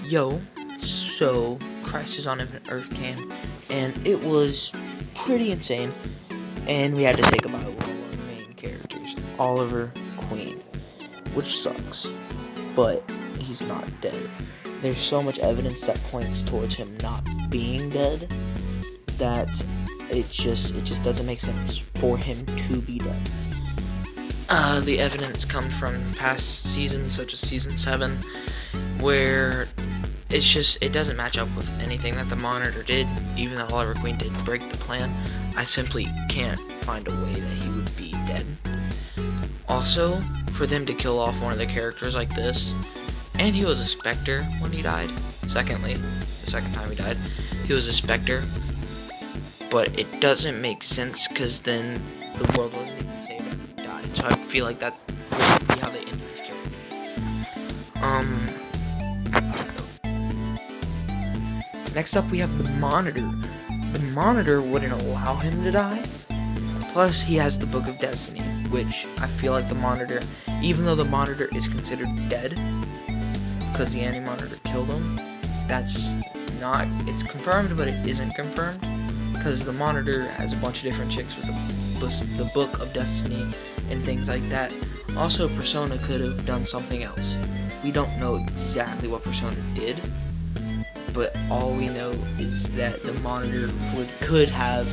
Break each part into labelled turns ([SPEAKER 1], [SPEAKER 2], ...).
[SPEAKER 1] Yo, so Crisis on Infinite Earth came, and it was pretty insane, and we had to say goodbye to one of our main characters, Oliver Queen, which sucks, but he's not dead. There's so much evidence that points towards him not being dead that it just doesn't make sense for him to be dead. The evidence comes from past seasons, such as season 7, where it doesn't match up with anything that the Monitor did. Even though Oliver Queen did break the plan, I simply can't find a way that he would be dead. Also, for them to kill off one of the characters like this, and he was a Spectre when he died. Secondly, the second time he died, he was a Spectre, but it doesn't make sense because then the world wasn't even saved after he died. So I feel like that would be how they ended his character. Next up, we have the Monitor. The Monitor wouldn't allow him to die. Plus, he has the Book of Destiny, which I feel like the Monitor, even though the Monitor is considered dead, because the Anti-Monitor killed him, it's confirmed, but it isn't confirmed, because the Monitor has a bunch of different chicks with the Book of Destiny and things like that. Also, Persona could have done something else. We don't know exactly what Persona did, but all we know is that the Monitor could have,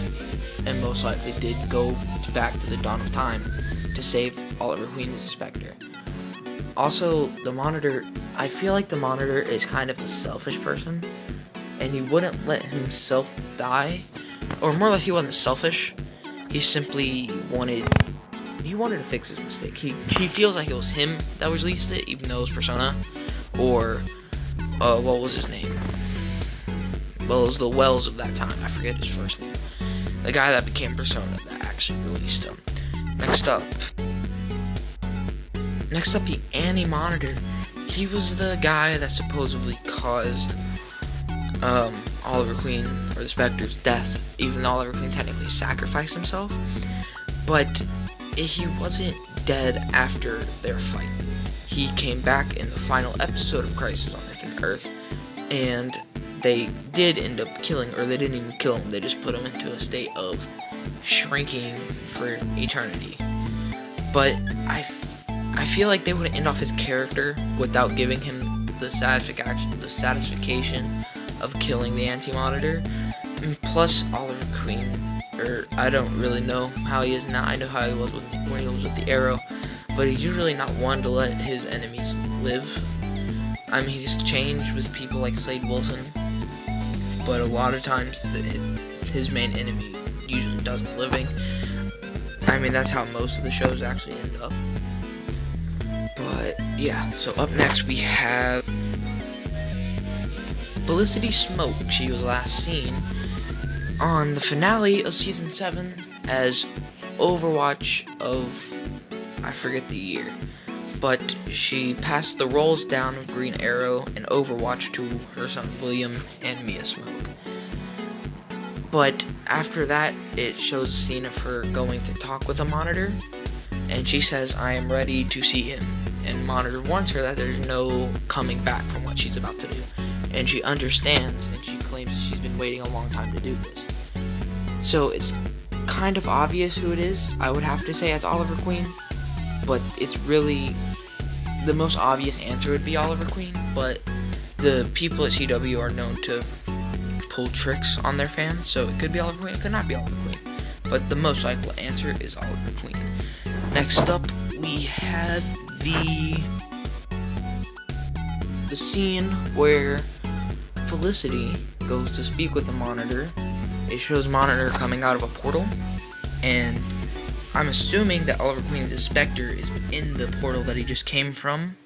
[SPEAKER 1] and most likely did, go back to the dawn of time to save Oliver Queen as a Spectre. Also, the Monitor, I feel like the Monitor is kind of a selfish person, and he wouldn't let himself die, or more or less he wasn't selfish, he simply wanted to fix his mistake. He feels like it was him that released it, even though it was Persona, or, what was his name? Well, it was the Wells of that time, I forget his first name. The guy that became Persona that actually released him. Next up, the Anti-Monitor. He was the guy that supposedly caused Oliver Queen, or the Spectre's death, even though Oliver Queen technically sacrificed himself. But he wasn't dead after their fight. He came back in the final episode of Crisis on Infinite Earth, and they did end up killing, or they didn't even kill him, they just put him into a state of shrinking for eternity. But I feel like they would end off his character without giving him the satisfaction of killing the Anti-Monitor. And plus, Oliver Queen, I don't really know how he is now. I know how he was when he was with the Arrow, but he's usually not one to let his enemies live. I mean, he's changed with people like Slade Wilson, but a lot of times his main enemy usually doesn't living. I mean, that's how most of the shows actually end up. But yeah, so up next we have Felicity Smoke. She was last seen on the finale of season 7 as Overwatch of, I forget the year, but she passed the roles down of Green Arrow and Overwatch to her son William and Mia Smoke. But after that, it shows a scene of her going to talk with a Monitor, and she says, "I am ready to see him." And Monitor warns her that there's no coming back from what she's about to do. And she understands, and she claims that she's been waiting a long time to do this. So it's kind of obvious who it is. I would have to say it's Oliver Queen, but it's really, the most obvious answer would be Oliver Queen, but the people at CW are known to pull tricks on their fans, so it could be Oliver Queen, it could not be Oliver Queen, but the most likely answer is Oliver Queen. Next up, we have the scene where Felicity goes to speak with the Monitor. It shows Monitor coming out of a portal, and I'm assuming that Oliver Queen's Spectre is in the portal that he just came from,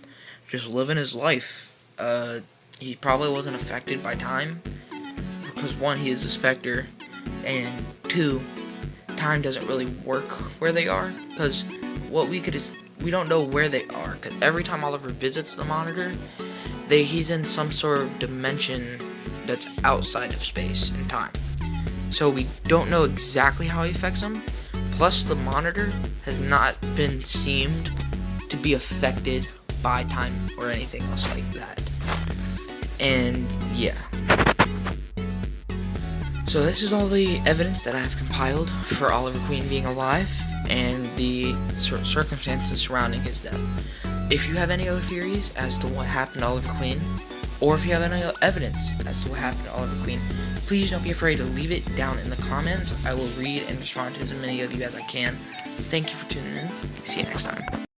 [SPEAKER 1] just living his life. He probably wasn't affected by time, because 1, he is a Spectre, and 2, time doesn't really work where they are, because we don't know where they are, because every time Oliver visits the Monitor, he's in some sort of dimension that's outside of space and time. So we don't know exactly how he affects them. Plus, the Monitor has not been seemed to be affected by time or anything else like that. And yeah. So this is all the evidence that I have compiled for Oliver Queen being alive and the circumstances surrounding his death. If you have any other theories as to what happened to Oliver Queen, or if you have any evidence as to what happened to Oliver Queen, please don't be afraid to leave it down in the comments. I will read and respond to as many of you as I can. Thank you for tuning in. See you next time.